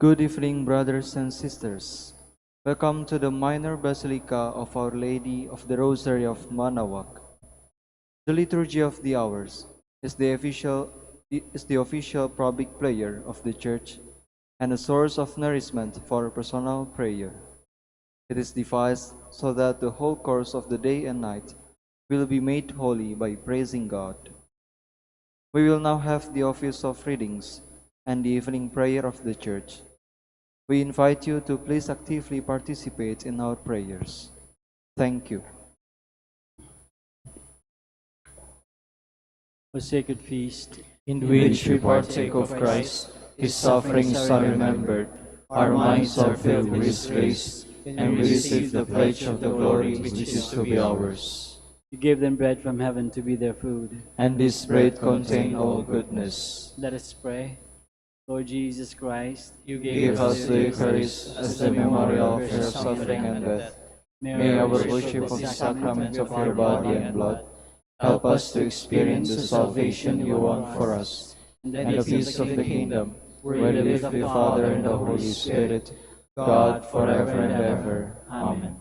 Good evening, brothers and sisters. Welcome to the minor basilica of Our Lady of the Rosary of Manaoag. The Liturgy of the Hours is the official public prayer of the Church and a source of nourishment for personal prayer. It is devised so that the whole course of the day and night will be made holy by praising God. We will now have the office of readings and the evening prayer of the Church. We invite you to please actively participate in our prayers. Thank you. O sacred feast, in which we partake of Christ, His sufferings are remembered, our minds are filled with His grace, and we receive the pledge of the glory which is to be ours. you gave them bread from heaven to be their food. And this bread contains all goodness. Let us pray. Lord Jesus Christ, you Give us the Eucharist as the memorial of your suffering and death. May our worship of the sacrament of your body and blood help us to experience the salvation you won for us, and the peace of the kingdom, where you live with the Father and the Holy Spirit, God forever and ever. Amen.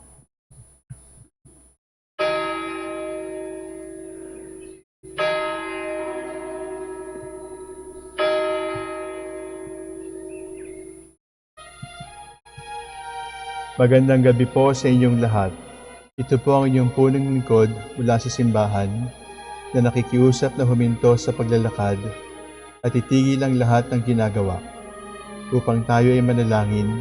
Magandang gabi po sa inyong lahat. Ito po ang inyong punong lingkod mula sa simbahan na nakikiusap na huminto sa paglalakad at itigil ang lahat ng ginagawa upang tayo ay manalangin.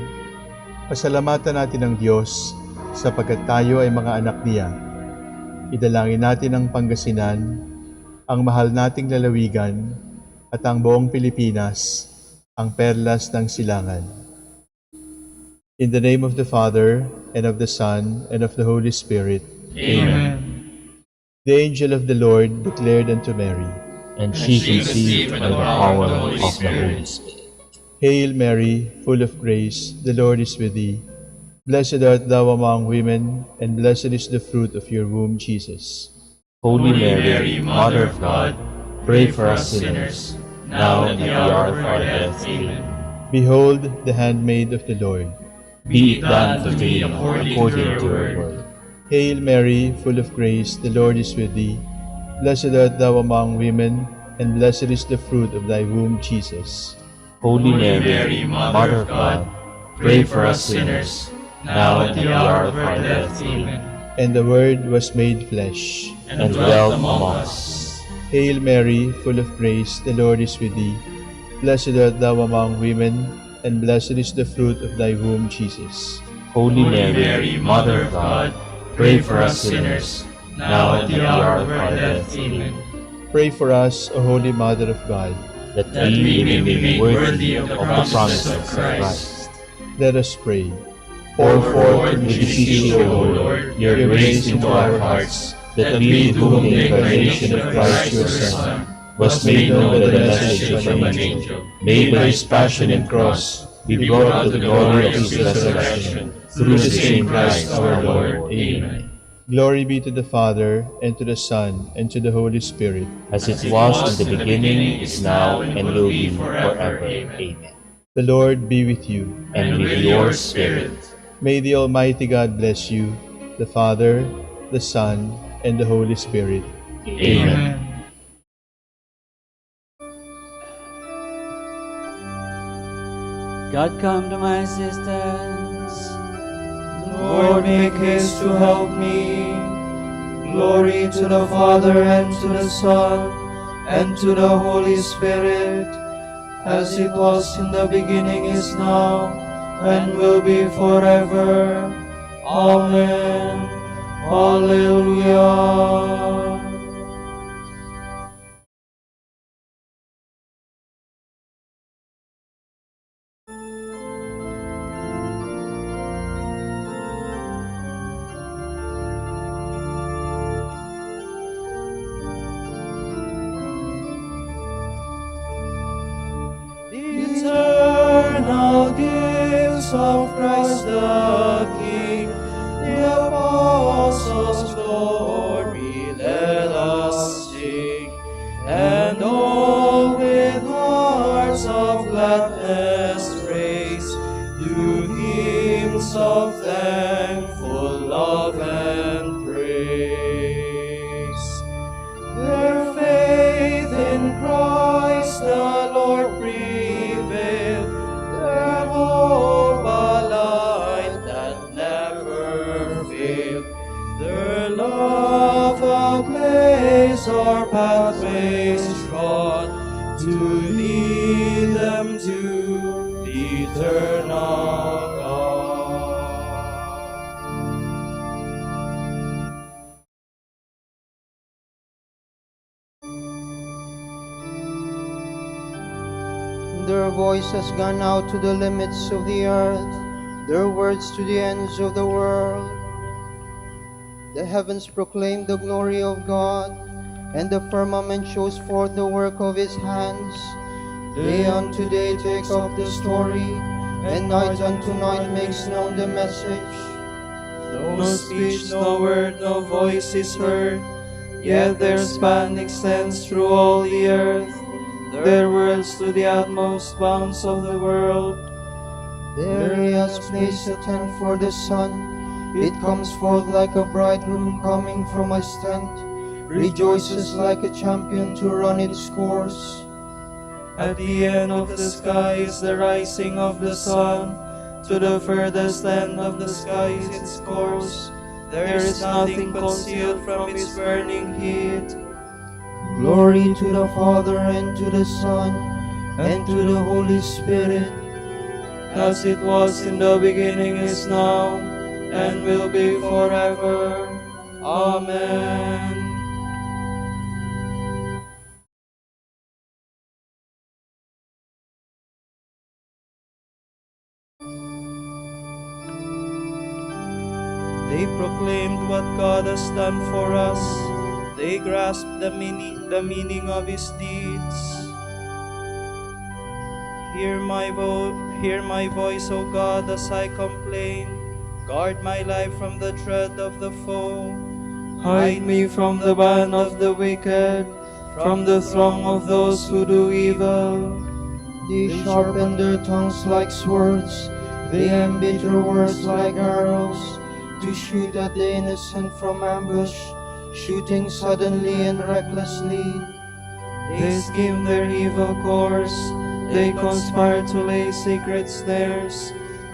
Pasalamatan natin ang Diyos sapagkat tayo ay mga anak niya. Idalangin natin ang Pangasinan, ang mahal nating lalawigan at ang buong Pilipinas, ang perlas ng silangan. In the name of the Father, and of the Son, and of the Holy Spirit. Amen. The angel of the Lord declared unto Mary, And she conceived by the power of the Holy Spirit. Hail Mary, full of grace, the Lord is with thee. Blessed art thou among women, and blessed is the fruit of your womb, Jesus. Holy Mary, Mother of God, pray for us sinners, now and at the hour of our death. Amen. Behold the handmaid of the Lord. Be it done to me according to your word. Hail Mary, full of grace, the Lord is with thee. Blessed art thou among women, and blessed is the fruit of thy womb, Jesus. Holy Mary, Mother of God, pray for us sinners, now and at the hour of our death. Amen. And the Word was made flesh, And dwelt among us. Hail Mary, full of grace, the Lord is with thee. Blessed art thou among women, and blessed is the fruit of thy womb, Jesus. Holy Mary, Mother of God, pray for us sinners, now and at the hour of our death. Amen. Pray for us, O Holy Mother of God. That we may be made worthy of the promises of Christ. Let us pray. Pour forth, we beseech you, O Lord, your grace into our hearts, that we, to whom the incarnation of Christ your Son was made known by the message of an angel, may by his passion and cross be brought to the glory of his resurrection, through the same Christ our Lord. Amen. Glory be to the Father, and to the Son, and to the Holy Spirit. As it was in the beginning, is now, and will be forever. Amen. The Lord be with you. And with your spirit. May the Almighty God bless you, the Father, the Son, and the Holy Spirit. Amen. God, come to my assistance. Lord, make haste to help me. Glory to the Father, and to the Son, and to the Holy Spirit, as it was in the beginning, is now, and will be forever. Amen. Hallelujah. Eternal gifts of Christ the King, the apostles' glory, let us sing, and all with hearts of gladness praise of thankful love and praise. Their faith in Christ the Lord prevailed, their hope a light that never failed, their love a place or pathways trod to lead them to the eternal God. Their voice has gone out to the limits of the earth, their words to the ends of the world. The heavens proclaim the glory of God, and the firmament shows forth the work of his hands. Day unto day takes up the story, and night unto night makes known the message. No speech, no word, no voice is heard, yet their span extends through all the earth, their words to the utmost bounds of the world. There he has placed a tent for the sun. It comes forth like a bridegroom coming from his tent, rejoices like a champion to run its course. At the end of the sky is the rising of the sun, to the furthest end of the sky is its course. There is nothing concealed from its burning heat. Glory to the Father, and to the Son, and to the Holy Spirit, As it was in the beginning, is now, and will be forever. Amen. They proclaimed what God has done for us. They grasped the meaning of his deeds. Hear my voice, O God, as I complain. Guard my life from the threat of the foe. Hide me from the ban of the wicked, from the throng of those who do evil. they sharpen their tongues like swords, they embitter words like arrows, to shoot at the innocent from ambush, shooting suddenly and recklessly. They scheme their evil course, they conspire to lay secret snares.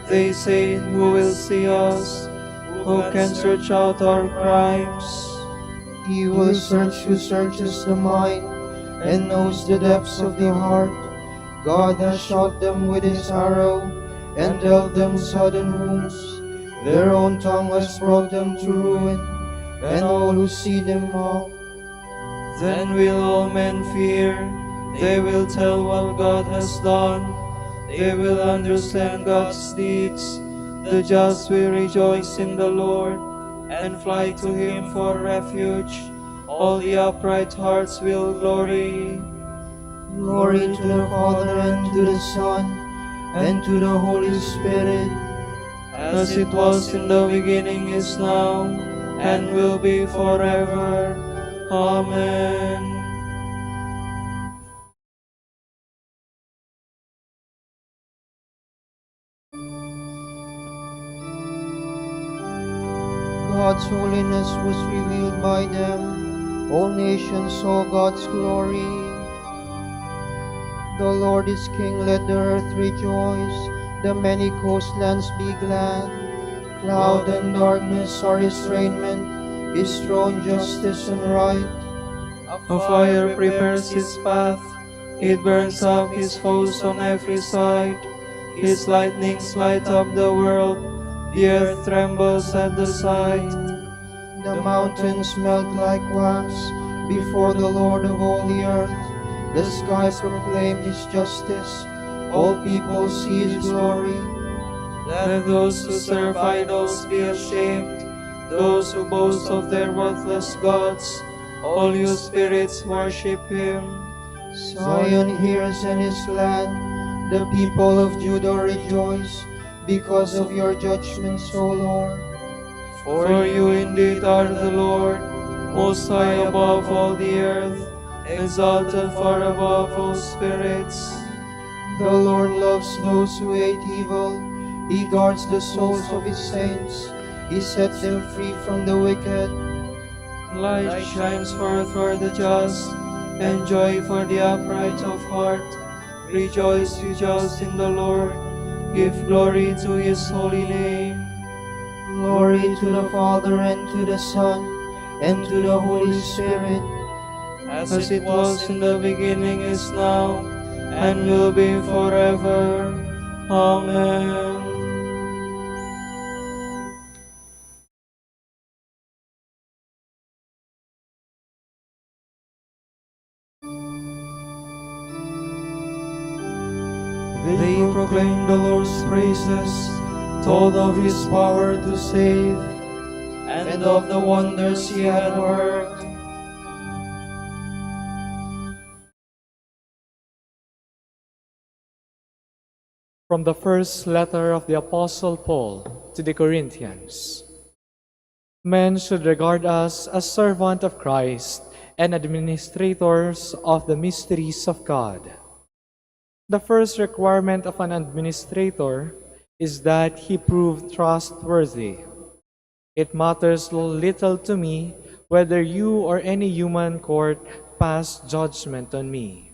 They say, who will see us? Who can search out our crimes? He will search who searches the mind, and knows the depths of the heart. God has shot them with his arrow, and dealt them sudden wounds. Their own tongue has brought them to ruin, and all who see them mock. Then will all men fear, they will tell what God has done. They will understand God's deeds. The just will rejoice in the Lord, and fly to him for refuge. All the upright hearts will glory. Glory to the Father, and to the Son, and to the Holy Spirit, As it was in the beginning, is now, and will be forever. Amen. God's holiness was revealed by them. All nations saw God's glory. The Lord is King, let the earth rejoice. The many coastlands be glad. Cloud and darkness are his raiment, his throne justice and right. A fire prepares his path, it burns up his foes on every side. His lightnings light up the world, the earth trembles at the sight. The mountains melt like wax before the Lord of all the earth. The skies proclaim his justice, all people see his glory. Let those who serve idols be ashamed, those who boast of their worthless gods. All you spirits worship him. Zion hears and is glad, the people of Judah rejoice, because of your judgments, O Lord. For you indeed are the Lord, most high above all the earth, exalted far above all spirits. The Lord loves those who hate evil, He guards the souls of his saints. He sets them free from the wicked. Light shines forth for the just, and joy for the upright of heart. Rejoice, you just in the Lord. Give glory to his holy name. Glory to the Father, and to the Son, and to the Holy Spirit, As it was in the beginning, is now, and will be forever. Amen. They proclaim the Lord's praises, told of his power to save, and of the wonders he had worked. From the first letter of the Apostle Paul to the Corinthians. Men should regard us as servants of Christ and administrators of the mysteries of God. The first requirement of an administrator is that he prove trustworthy. It matters little to me whether you or any human court pass judgment on me.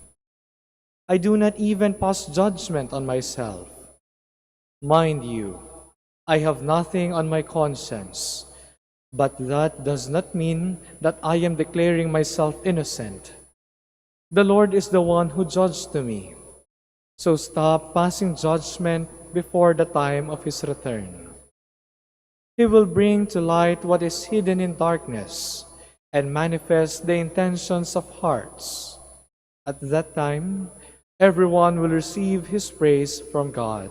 I do not even pass judgment on myself. Mind you, I have nothing on my conscience, but that does not mean that I am declaring myself innocent. The Lord is the one who judges to me. So stop passing judgment before the time of his return. He will bring to light what is hidden in darkness and manifest the intentions of hearts. At that time, everyone will receive his praise from God.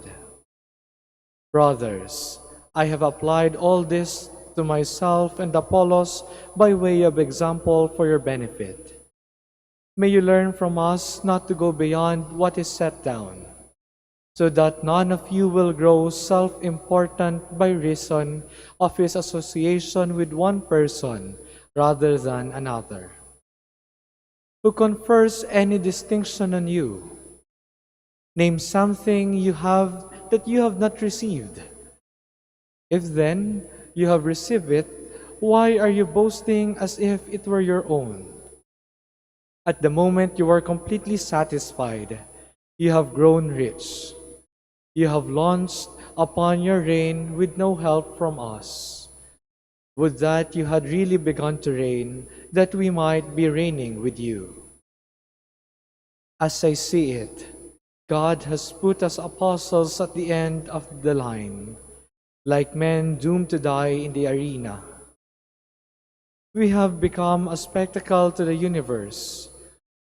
Brothers, I have applied all this to myself and Apollos by way of example for your benefit. May you learn from us not to go beyond what is set down, so that none of you will grow self-important by reason of his association with one person rather than another. Who confers any distinction on you? Name something you have that you have not received. If then you have received it, why are you boasting as if it were your own? At the moment you are completely satisfied, you have grown rich. You have launched upon your reign with no help from us. Would that you had really begun to reign, that we might be reigning with you. As I see it, God has put us apostles at the end of the line, like men doomed to die in the arena. We have become a spectacle to the universe,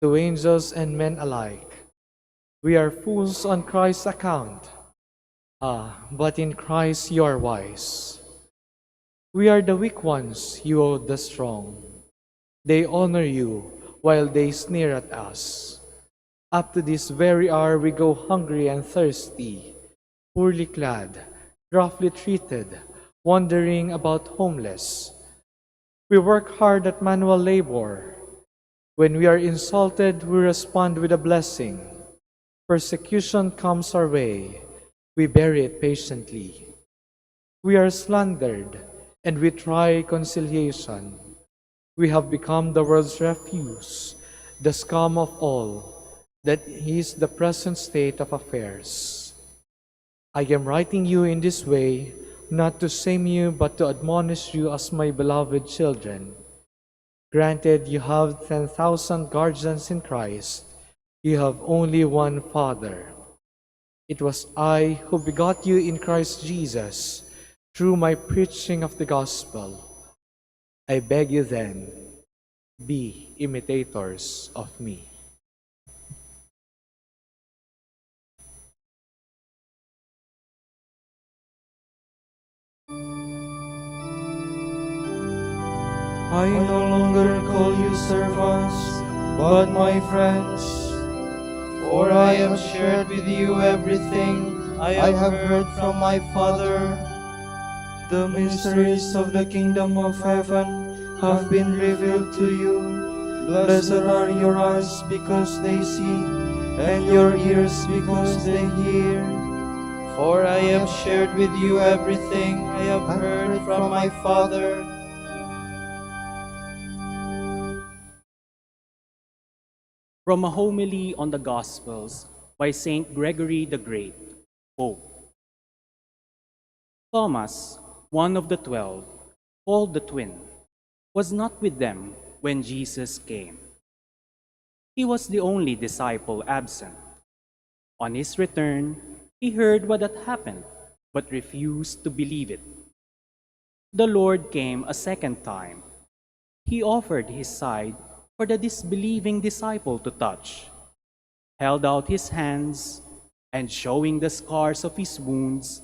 to angels and men alike. We are fools on Christ's account. But in Christ you are wise. We are the weak ones, you are the strong. They honor you while they sneer at us. Up to this very hour we go hungry and thirsty, poorly clad, roughly treated, wandering about homeless. We work hard at manual labor. When we are insulted, we respond with a blessing. Persecution comes our way. We bear it patiently. We are slandered, and we try conciliation. We have become the world's refuse, the scum of all. That is the present state of affairs. I am writing you in this way, not to shame you, but to admonish you as my beloved children. Granted, you have 10,000 guardians in Christ, you have only one Father. It was I who begot you in Christ Jesus, through my preaching of the gospel. I beg you then, be imitators of me. I no longer call you servants, but my friends. For I have shared with you everything I have heard from my Father. The mysteries of the kingdom of heaven have been revealed to you. Blessed are your eyes because they see, and your ears because they hear. For I have shared with you everything I have heard from my Father. From a homily on the Gospels by Saint Gregory the Great, Pope. Thomas, one of the 12, called the twin, was not with them when Jesus came. He was the only disciple absent. On his return, he heard what had happened, but refused to believe it. The Lord came a second time. He offered his side for the disbelieving disciple to touch, held out his hands, and showing the scars of his wounds,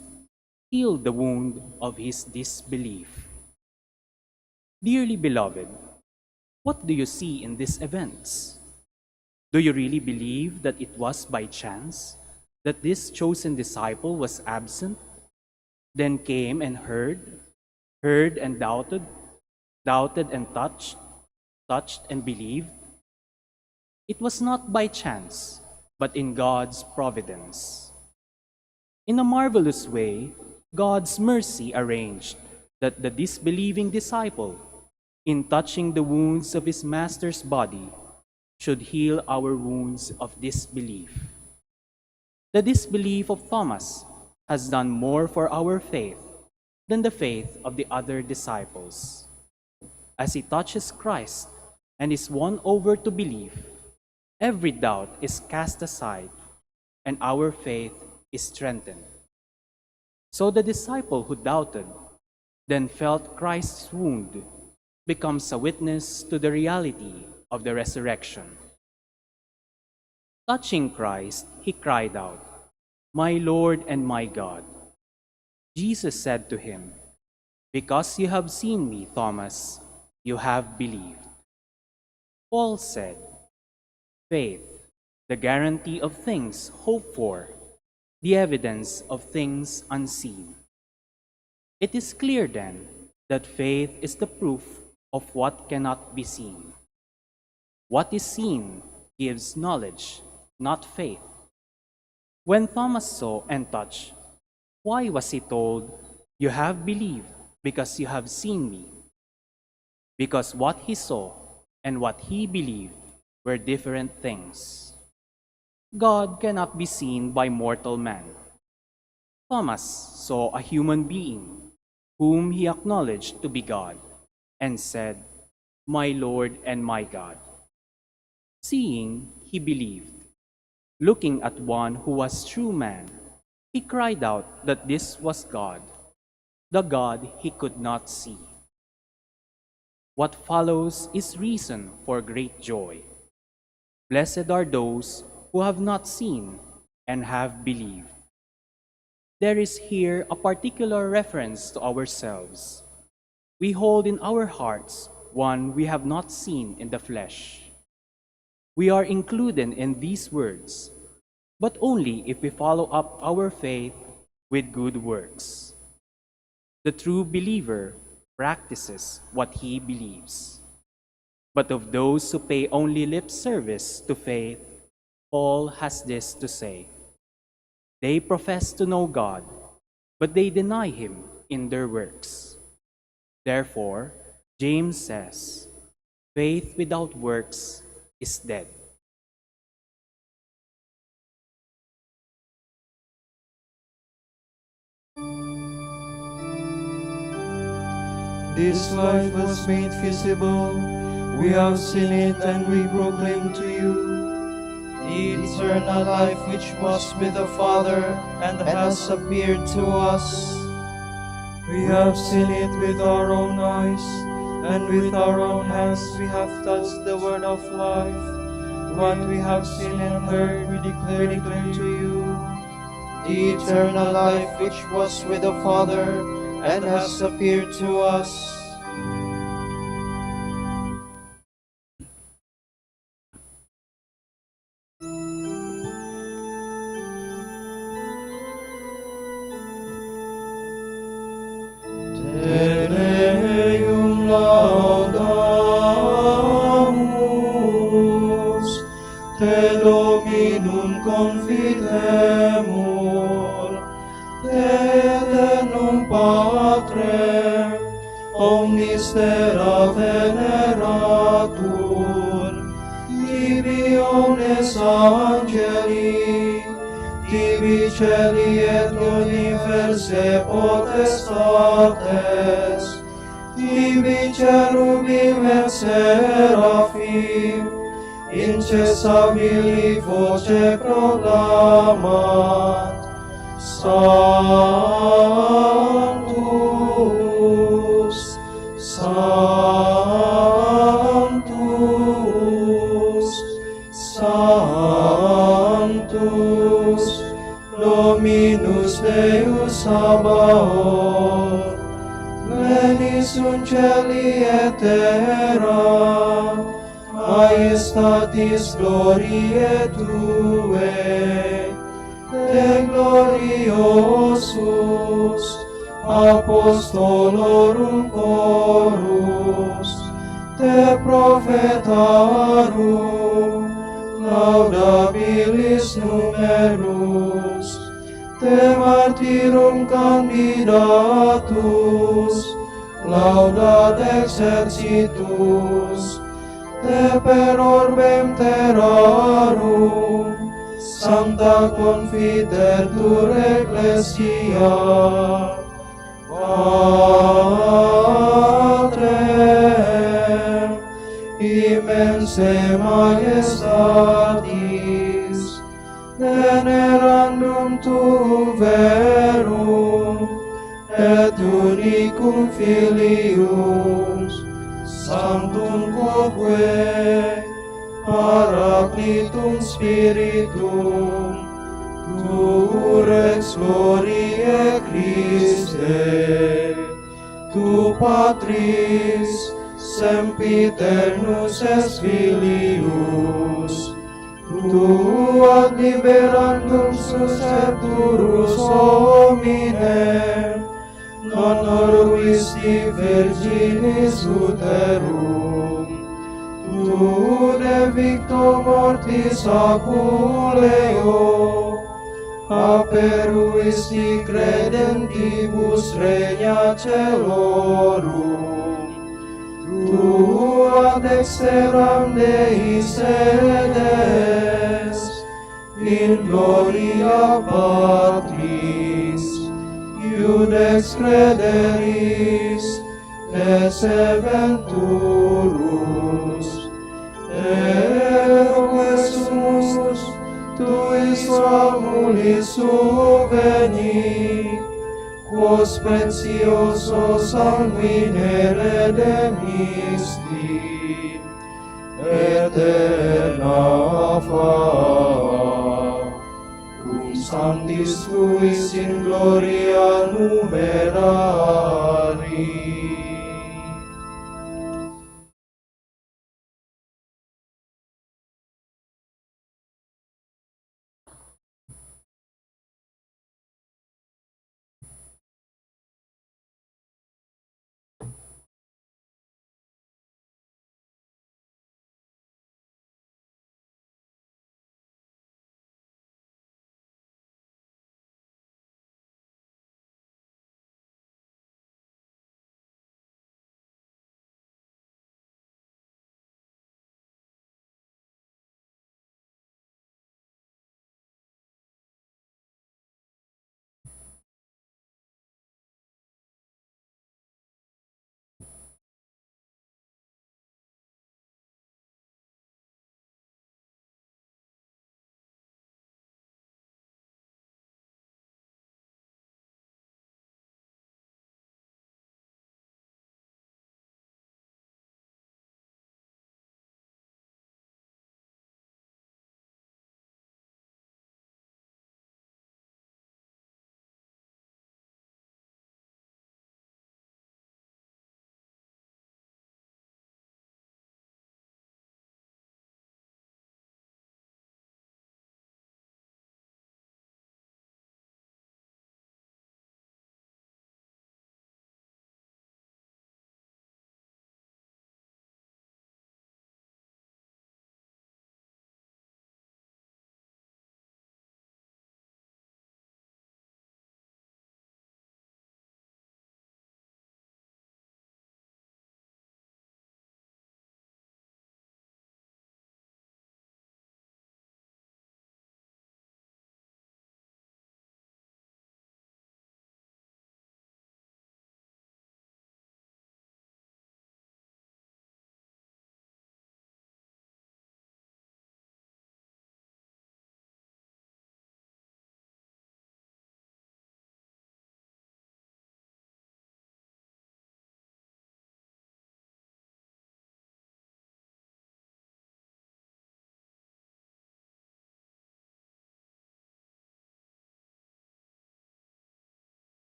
healed the wound of his disbelief. Dearly beloved, what do you see in these events? Do you really believe that it was by chance that this chosen disciple was absent, then came and heard and doubted and touched and believed? It was not by chance, but in God's providence. In a marvelous way, God's mercy arranged that the disbelieving disciple, in touching the wounds of his master's body, should heal our wounds of disbelief. The disbelief of Thomas has done more for our faith than the faith of the other disciples. As he touches Christ and is won over to belief, every doubt is cast aside and our faith is strengthened. So the disciple who doubted, then felt Christ's wound, becomes a witness to the reality of the resurrection. Touching Christ, he cried out, "My Lord and my God." Jesus said to him, "Because you have seen me, Thomas, you have believed." Paul said, "Faith, the guarantee of things hoped for, the evidence of things unseen." It is clear then that faith is the proof of what cannot be seen. What is seen gives knowledge, not faith. When Thomas saw and touched, why was he told, "You have believed because you have seen me"? Because what he saw and what he believed were different things. God cannot be seen by mortal man. Thomas saw a human being whom he acknowledged to be God and said, "My Lord and my God." Seeing, he believed. Looking at one who was true man, he cried out that this was God, the God he could not see. What follows is reason for great joy. Blessed are those who have not seen and have believed. There is here a particular reference to ourselves. We hold in our hearts one we have not seen in the flesh. We are included in these words, but only if we follow up our faith with good works. The true believer practices what he believes. But of those who pay only lip service to faith, Paul has this to say: they profess to know God, but they deny him in their works. Therefore, James says, faith without works is dead. This life was made visible. We have seen it and we proclaim to you the eternal life which was with the Father and has appeared to us. We have seen it with our own eyes, and with our own hands we have touched the word of life. What we have seen and heard we declare to you, the eternal life which was with the Father and has appeared to us. Te Deum laudamus, Te Dominum confitemur, omnis terra veneratur, tibi omnes angeli, tibi celi et universae potestates, tibi cherubim et seraphim, incessabili voce proclamat, Sanctus, Sanctus, Sanctus, Dominus Deus Sabaoth, Plenis sunt celi et terra, Maestatis gloriae Tuae, Te gloriosus, apostolorum chorus, Te prophetarum, laudabilis numerus, Te martyrum candidatus, laudat exercitus, Te per orbem terrarum, Sancta confitetur Ecclesia, Patrem, immense majestatis, venerandum tuum verum, et unicum Filium, Sanctum quoque, Paraclitum Spiritum, Tu Rex Gloriae Christe, Tu Patris, sempiternus es Filius, Tu ad liberandum suscepturus hominem, non orbisti virginis uterum, Tu de victo mortis aculeo, aperuisti credentibus regna celorum, Tu ad exteram Dei sedes, in gloria Patris, iudex crederis, esse venturus, eroque sumus, tuis famulis suveni, quos precioso sanguine redemisti, eterna fama, cum sanctis tuis in gloria numerari.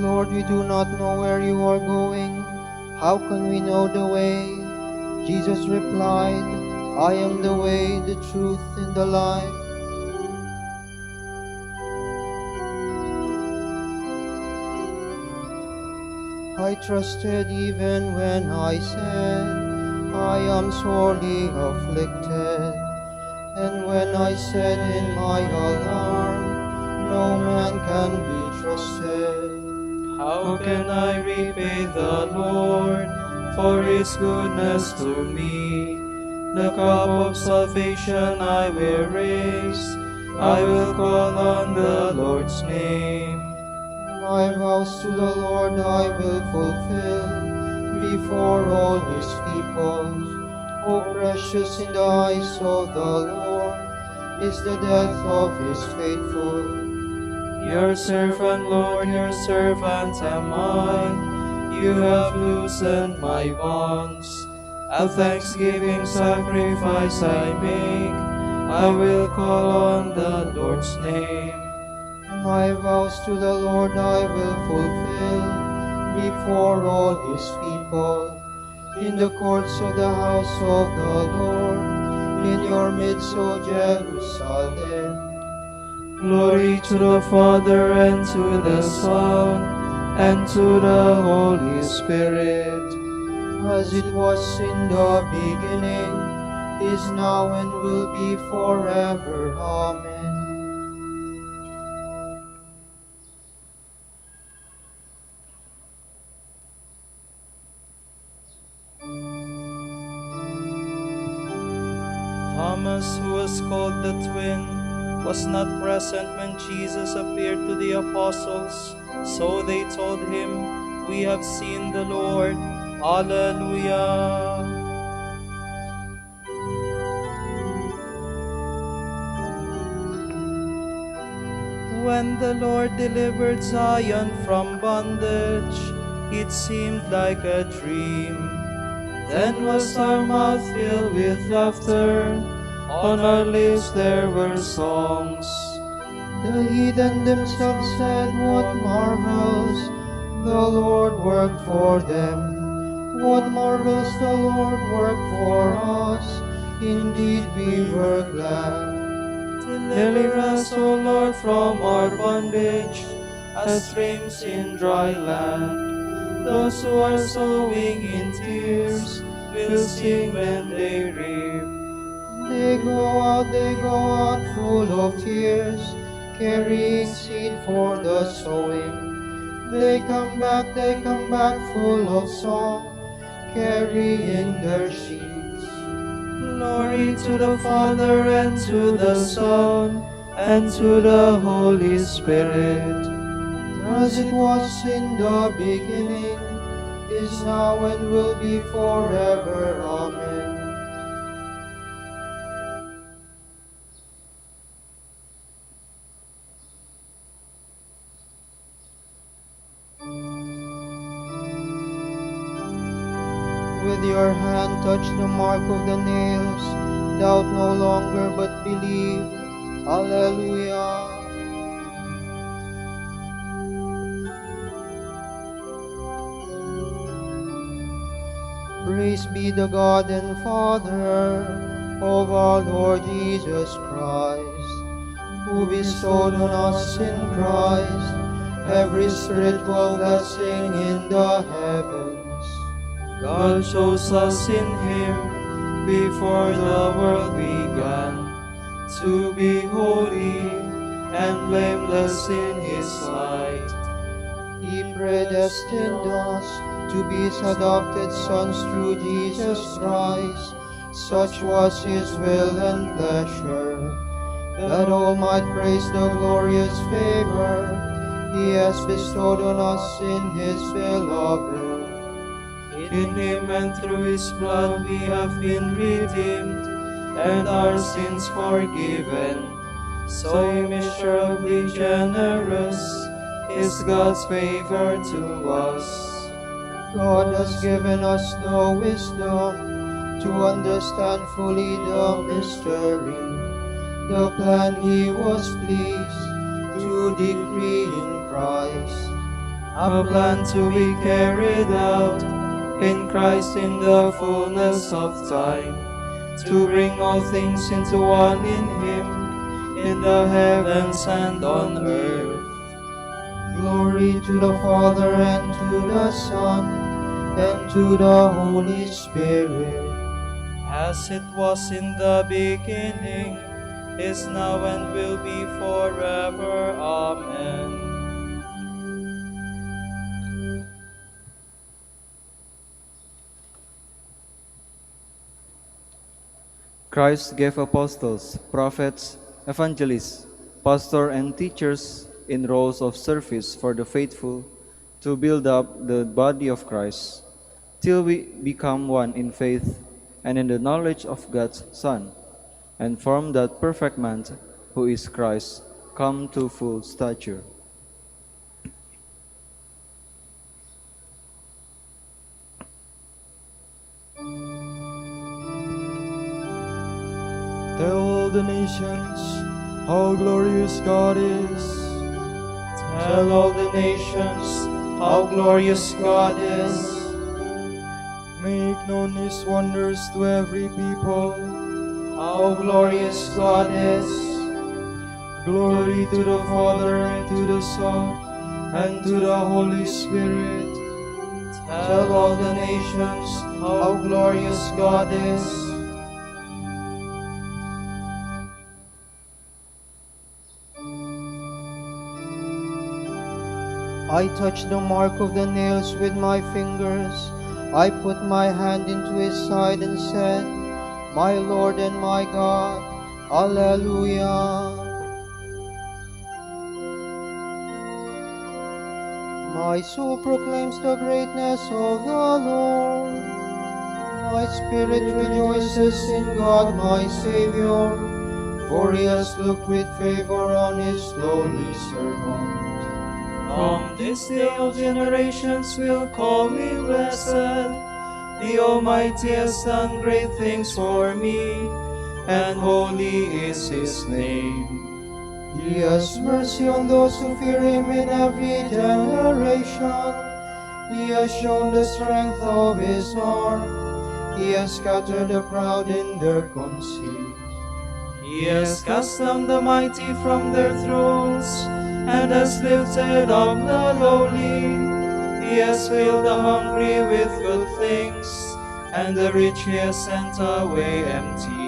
Lord, we do not know where you are going. How can we know the way? Jesus replied, I am the way, the truth, and the life. I trusted even when I said, I am sorely afflicted. And when I said in my alarm, no man can be trusted. How can I repay the Lord for his goodness to me? The cup of salvation I will raise. I will call on the Lord's name. My vows to the Lord I will fulfill before all his people. O precious in the eyes of the Lord is the death of his faithful. Your servant, Lord, your servant am I. You have loosened my bonds. A thanksgiving sacrifice I make. I will call on the Lord's name. My vows to the Lord I will fulfill before all his people. In the courts of the house of the Lord, in your midst, O Jerusalem. Glory to the Father, and to the Son, and to the Holy Spirit. As it was in the beginning, is now, and will be forever. Amen. Thomas, who was called the twin, was not present when Jesus appeared to the apostles. So they told him, We have seen the Lord. Alleluia. When the Lord delivered Zion from bondage, it seemed like a dream. Then was our mouth filled with laughter, on our lips there were songs. The heathen themselves said, What marvels the Lord worked for them. What marvels the Lord worked for us. Indeed we were glad. Deliver us, O Lord, from our bondage, as streams in dry land. Those who are sowing in tears will sing when they reap. They go out full of tears, carrying seed for the sowing. They come back full of song, carrying their sheaves. Glory to the Father, and to the Son, and to the Holy Spirit. As it was in the beginning, is now, and will be forever. Amen. With your hand touch the mark of the nails, doubt no longer but believe. Alleluia. Praise be the God and Father of our Lord Jesus Christ, who bestowed on us in Christ every spiritual blessing in the heavens. God chose us in Him before the world began, to be holy and blameless in His sight. He predestined us to be His adopted sons through Jesus Christ. Such was His will and pleasure, that all might praise the glorious favor He has bestowed on us in His beloved. In Him and through His blood we have been redeemed, and our sins forgiven. So immeasurably generous is God's favor to us. God has given us the wisdom to understand fully the mystery, the plan he was pleased to decree in Christ, a plan to be carried out in Christ in the fullness of time, to bring all things into one in Him, in the heavens and on earth. Glory to the Father, and to the Son, and to the Holy Spirit, As it was in the beginning, is now, and will be forever. Amen. Christ gave apostles, prophets, evangelists, pastors, and teachers in roles of service for the faithful to build up the body of Christ, till we become one in faith and in the knowledge of God's Son, and form that perfect man who is Christ, come to full stature. Tell all the nations how glorious God is. Tell all the nations how glorious God is. Make known His wonders to every people. How glorious God is. Glory to the Father, and to the Son, and to the Holy Spirit. Tell all the nations how glorious God is. I touched the mark of the nails with my fingers. I put my hand into his side and said, My Lord and my God, Alleluia. My soul proclaims the greatness of the Lord. My spirit rejoices in God my Savior, for he has looked with favor on his lowly servant. From this day all generations will call me blessed. The Almighty has done great things for me, and holy is His name. He has mercy on those who fear him in every generation. He has shown the strength of his arm. He has scattered the proud in their conceit. He has cast down the mighty from their thrones, and has lifted up the lowly. He has filled the hungry with good things, and the rich He has sent away empty.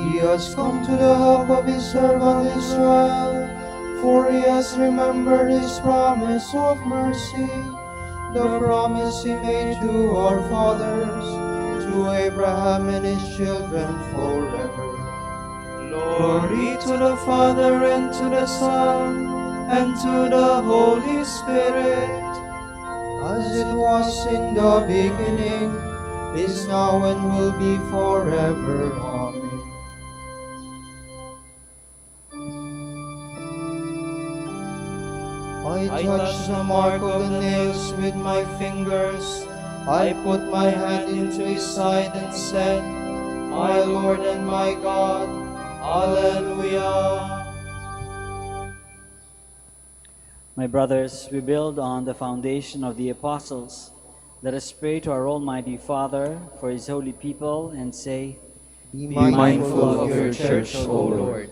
He has come to the help of his servant Israel, for he has remembered his promise of mercy, the promise he made to our fathers, to Abraham and his children forever. Glory to the Father, and to the Son, and to the Holy Spirit, As it was in the beginning, is now, and will be forever. Amen. I touched the mark of the nails with my fingers. I put my hand into his side and said, My Lord and my God, Alleluia. My brothers, we build on the foundation of the apostles. Let us pray to our Almighty Father for his holy people and say, Be mindful of your church, O Lord.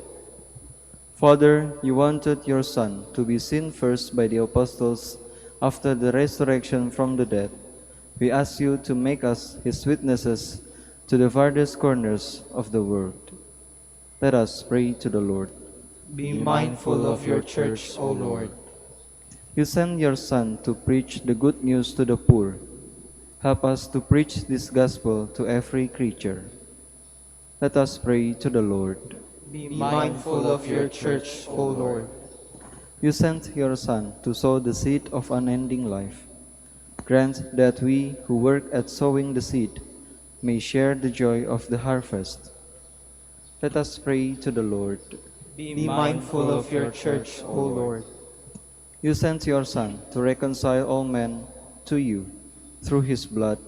Father, you wanted your Son to be seen first by the apostles after the resurrection from the dead. We ask you to make us his witnesses to the farthest corners of the world. Let us pray to the Lord. Be mindful of your church, O Lord. You sent your Son to preach the good news to the poor. Help us to preach this gospel to every creature. Let us pray to the Lord. Be mindful of your church, O Lord. You sent your Son to sow the seed of unending life. Grant that we who work at sowing the seed may share the joy of the harvest. Let us pray to the Lord. Be mindful of your church, O Lord. You sent your Son to reconcile all men to you through his blood.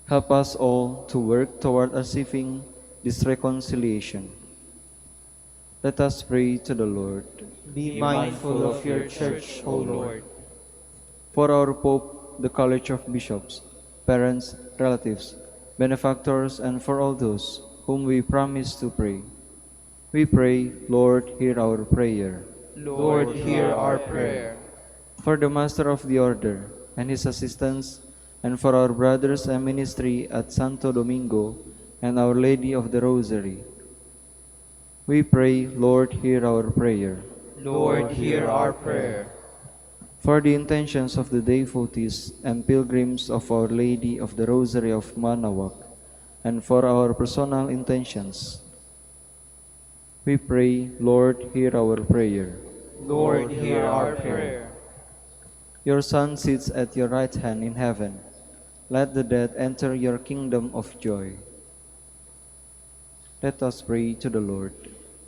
Help us all to work toward achieving this reconciliation. Let us pray to the Lord. Be mindful of your church, O Lord. For our Pope, the College of Bishops, parents, relatives, benefactors, and for all those whom we promise to pray, we pray, Lord, hear our prayer. Lord, hear our prayer. For the Master of the Order and his assistants, and for our brothers and ministry at Santo Domingo and Our Lady of the Rosary, we pray, Lord, hear our prayer. Lord, hear our prayer. For the intentions of the devotees and pilgrims of Our Lady of the Rosary of Manaoag, and for our personal intentions, we pray, Lord, hear our prayer. Lord, hear our prayer. Your Son sits at your right hand in heaven. Let the dead enter your kingdom of joy. Let us pray to the Lord.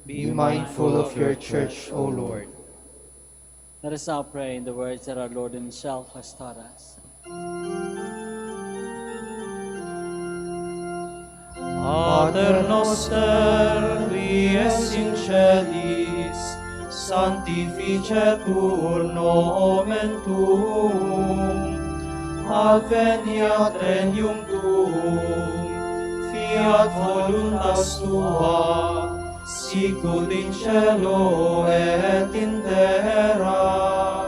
Be mindful of your church, O Lord. Let us now pray in the words that our Lord himself has taught us. Pater noster, qui es in celis, sanctificetur nomen tuum, adveniat regnum tuum, fiat voluntas tua, sicut in cielo et in terra.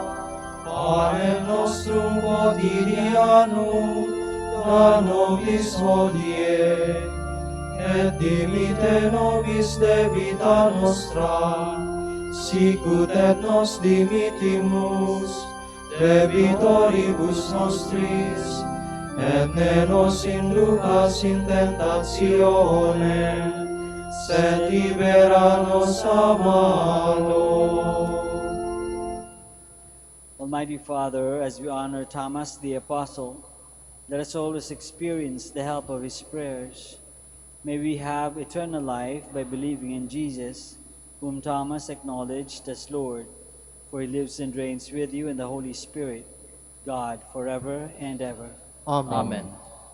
Panem nostrum quotidianum da nobis hodie, et dimite nobis debita nostra, sicut et nos dimitimus debitoribus nostris, et ne nos inducas in tentatione, sed libera nos a malo. Almighty Father, as we honor Thomas the Apostle, let us always experience the help of his prayers. May we have eternal life by believing in Jesus, whom Thomas acknowledged as Lord, for he lives and reigns with you in the Holy Spirit, God, forever and ever. Amen.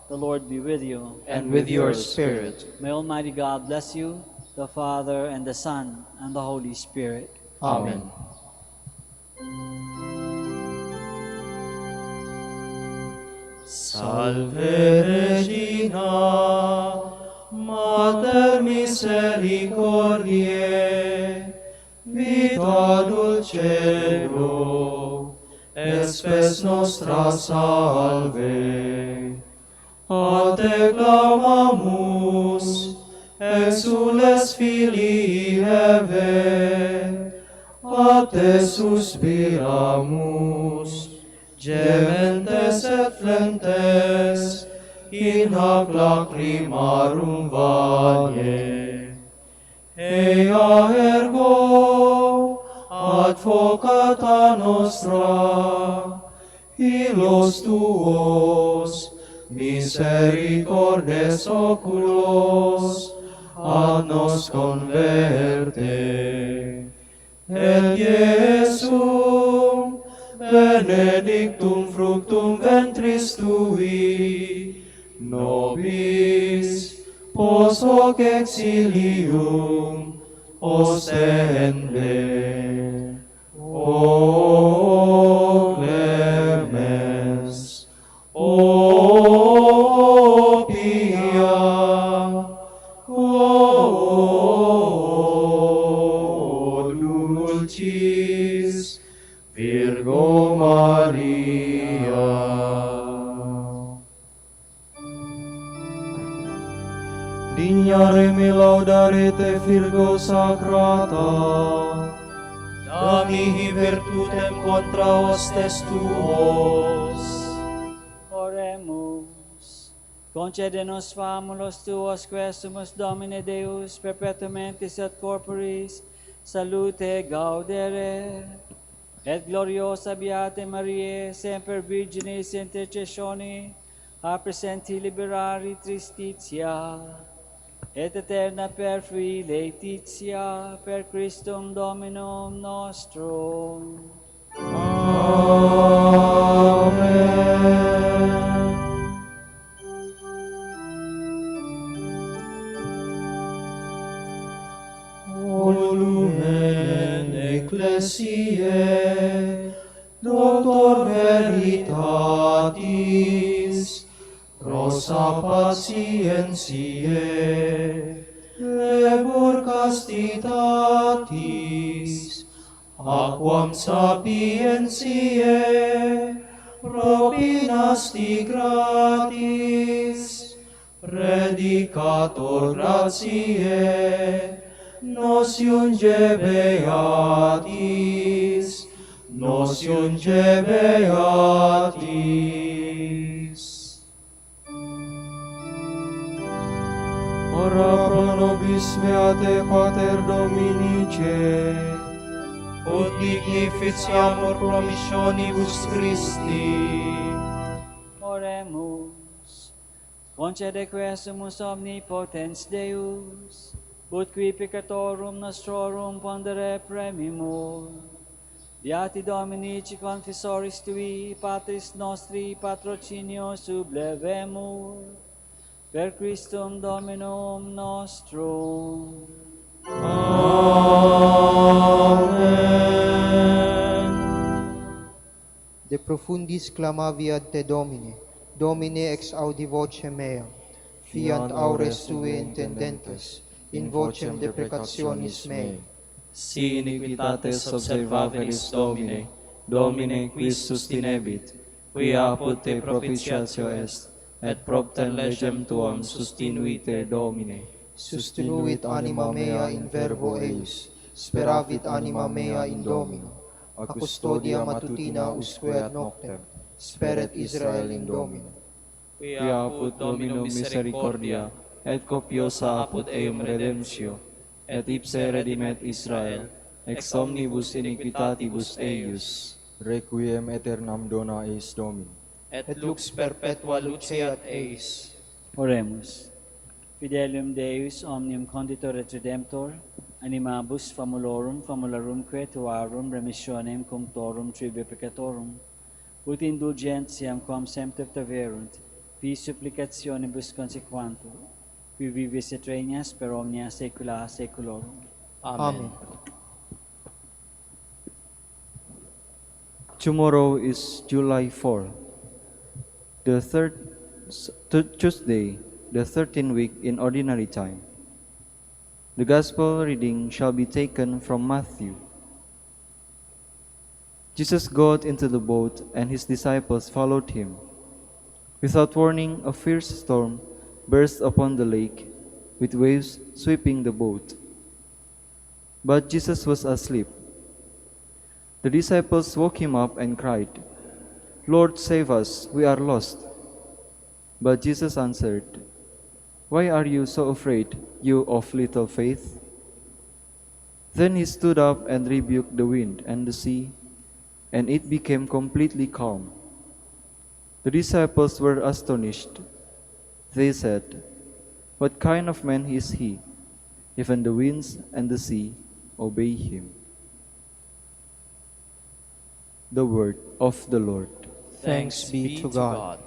The Lord be with you. And with your spirit. May Almighty God bless you, the Father, and the Son, and the Holy Spirit. Amen. Salve Regina, Mater misericordiae, vita dulcedo, et spes nostra salve. A te clamamus, exules filii Eve, a te suspiramus, gementes et flentes, in hac lacrimarum vale. Ea ergo, advocata nostra, illos tuos, misericordes oculos, a nos converte. Et Iesum, benedictum fructum ventris tui, nobis pos hoc exilium ostende. O clemens, O pia, O dulcis Virgo Maria. Dignare me laudare te Virgo sacrata, da mihi virtutem contra hostes tuos. Oremus. Concede nos famulos tuos, quesumus Domine Deus, perpetuamentis et corporis, salute gaudere. Et gloriosa Beate Mariae, semper Virginis intercessione, a presenti liberari tristitia, et eterna perfui laetitia, per Christum Dominum nostrum. Amen. O Lumen Ecclesiae, Doctor Veritatis, Rosa Patientiae, Lebor Castitatis, Aquam Sapientiae, Propinasti gratis, Predicator gratiae, nos iunge beatis, nos iunge beatis. Ora pro nobis meate Pater Dominice, ut dignificiamur promissionibus Christi. Oremus. Concede quesumus omnipotens Deus, ut qui peccatorum nostrorum pondere premimur. Beati Dominici confessoris tui, Patris nostri patrocinio sublevemur, per Christum Dominum nostrum. Amen. De profundis clamavi ad te Domine, Domine ex audi voce mea, fiant aures tue intendentes, in vocem deprecationis mei. Si iniquitates observaveris Domine, Domine quis sustinebit, qui apud te propitiatio est, et propter legem tuam sustinuite Domine. Sustinuit anima mea in verbo eius, speravit anima mea in Domino. A custodia matutina usque ad noctem, speret Israel in Domino. Qui apud Domino misericordia, et copiosa apud eum redemptio, et ipse redimet Israel, ex omnibus iniquitatibus eius. Requiem aeternam dona eis Domini. Et lux perpetua luceat eis. Oremus. Fidelium Deus omnium conditor et redemptor, animabus famulorum famularumque tuarum remissionem cunctorum tribi peccatorum, ut indulgentiam quam semper taverunt, vi supplicationibus consequantur, qui vivis et regnas per omnia saecula saeculorum. Amen. Tomorrow is July 4, the Tuesday, the 13th week in Ordinary Time. The Gospel reading shall be taken from Matthew. Jesus got into the boat, and his disciples followed him. Without warning, a fierce storm burst upon the lake, with waves sweeping the boat. But Jesus was asleep. The disciples woke him up and cried, "Lord, save us, we are lost." But Jesus answered, "Why are you so afraid, you of little faith?" Then he stood up and rebuked the wind and the sea, and it became completely calm. The disciples were astonished. They said, "What kind of man is he? Even the winds and the sea obey him." The word of the Lord. Thanks be to God.